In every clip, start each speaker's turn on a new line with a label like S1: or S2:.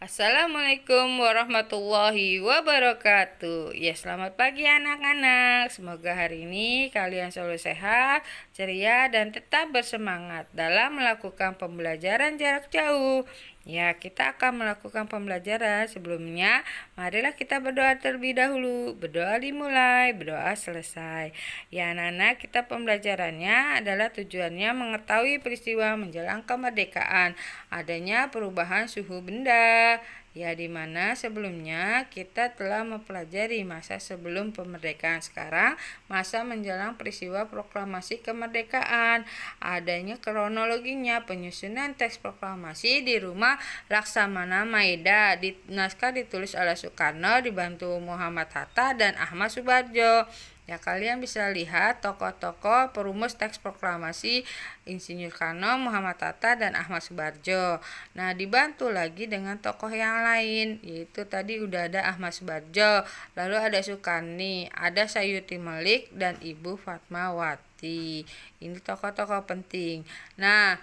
S1: Assalamualaikum warahmatullahi wabarakatuh. Ya, selamat pagi anak-anak. Semoga hari ini kalian selalu sehat, ceria, dan tetap bersemangat dalam melakukan pembelajaran jarak jauh. Ya, kita akan melakukan pembelajaran. Sebelumnya, marilah kita berdoa terlebih dahulu. Berdoa dimulai, berdoa selesai. Ya, anak-anak, kita pembelajarannya adalah tujuannya mengetahui peristiwa menjelang kemerdekaan, adanya perubahan suhu benda. Ya, di mana sebelumnya kita telah mempelajari masa sebelum kemerdekaan. Sekarang masa menjelang peristiwa proklamasi kemerdekaan. Adanya kronologinya, penyusunan teks proklamasi di rumah Laksamana Maeda. Naskah ditulis oleh Soekarno dibantu Muhammad Hatta dan Ahmad Subarjo. Ya, kalian bisa lihat tokoh-tokoh perumus teks proklamasi Insinyur Soekarno, Muhammad Hatta, dan Ahmad Subarjo. Nah, dibantu lagi dengan tokoh yang lain, yaitu tadi udah ada Ahmad Subarjo, lalu ada Sukarni, ada Sayuti Melik, dan Ibu Fatmawati. Ini tokoh-tokoh penting. Nah,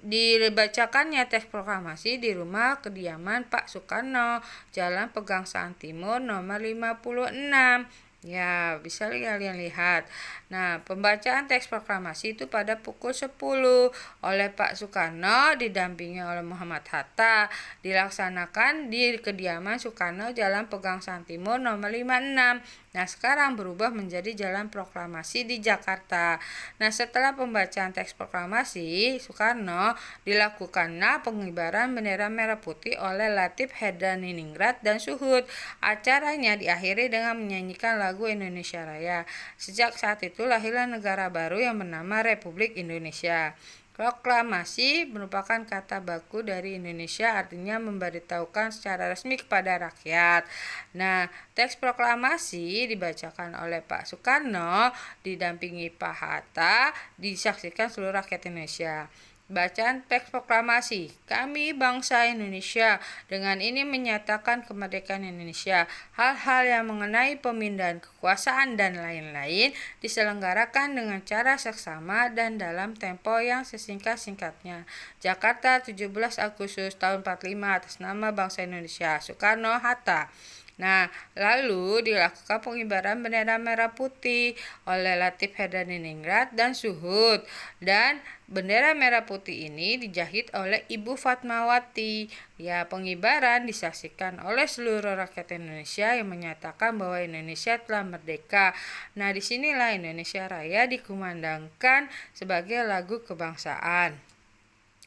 S1: dibacakannya teks proklamasi di rumah kediaman Pak Soekarno, Jalan Pegangsaan Timur nomor 56. Ya, bisa kalian lihat. Nah, pembacaan teks proklamasi itu pada pukul 10 oleh Pak Soekarno didampingi oleh Muhammad Hatta. Dilaksanakan di kediaman Soekarno Jalan Pegangsaan Timur nomor 56. Nah, sekarang berubah menjadi Jalan Proklamasi di Jakarta. Nah, setelah pembacaan teks proklamasi Soekarno, dilakukanlah pengibaran bendera merah putih oleh Latif Hairdan-Ningrat dan Suhud. Acaranya diakhiri dengan menyanyikan lagu Indonesia Raya. Sejak saat itu lahirlah negara baru yang bernama Republik Indonesia. Proklamasi merupakan kata baku dari Indonesia, artinya memberitahukan secara resmi kepada rakyat. Nah, teks proklamasi dibacakan oleh Pak Soekarno, didampingi Pak Hatta, disaksikan seluruh rakyat Indonesia. Bacaan teks proklamasi. Kami bangsa Indonesia dengan ini menyatakan kemerdekaan Indonesia. Hal-hal yang mengenai pemindahan kekuasaan dan lain-lain diselenggarakan dengan cara seksama dan dalam tempo yang sesingkat-singkatnya. Jakarta, 17 Agustus tahun 45, atas nama bangsa Indonesia. Soekarno-Hatta. Nah, lalu dilakukan pengibaran bendera merah putih oleh Latif Hairdan-Ningrat dan Suhud. Dan bendera merah putih ini dijahit oleh Ibu Fatmawati. Ya, pengibaran disaksikan oleh seluruh rakyat Indonesia yang menyatakan bahwa Indonesia telah merdeka. Nah, disinilah Indonesia Raya dikumandangkan sebagai lagu kebangsaan.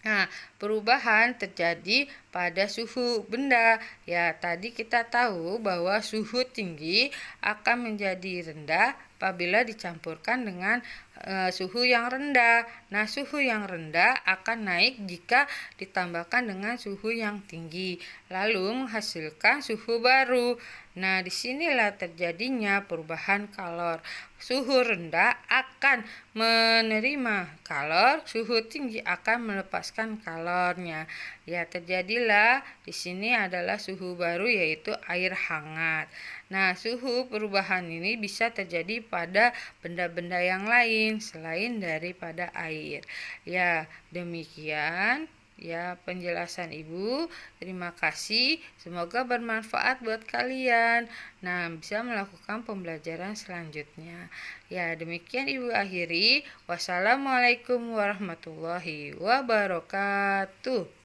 S1: Nah, perubahan terjadi pada suhu benda. Ya, tadi kita tahu bahwa suhu tinggi akan menjadi rendah apabila dicampurkan dengan suhu yang rendah. Nah, suhu yang rendah akan naik jika ditambahkan dengan suhu yang tinggi, lalu menghasilkan suhu baru. Nah, disinilah terjadinya perubahan kalor. Suhu rendah akan menerima kalor, suhu tinggi akan melepaskan kalornya. Ya, terjadilah di sini adalah suhu baru, yaitu air hangat. Nah, suhu perubahan ini bisa terjadi pada benda-benda yang lain selain daripada air. Ya, demikian ya penjelasan Ibu. Terima kasih. Semoga bermanfaat buat kalian. Nah, bisa melakukan pembelajaran selanjutnya. Ya, demikian Ibu akhiri. Wassalamualaikum warahmatullahi wabarakatuh.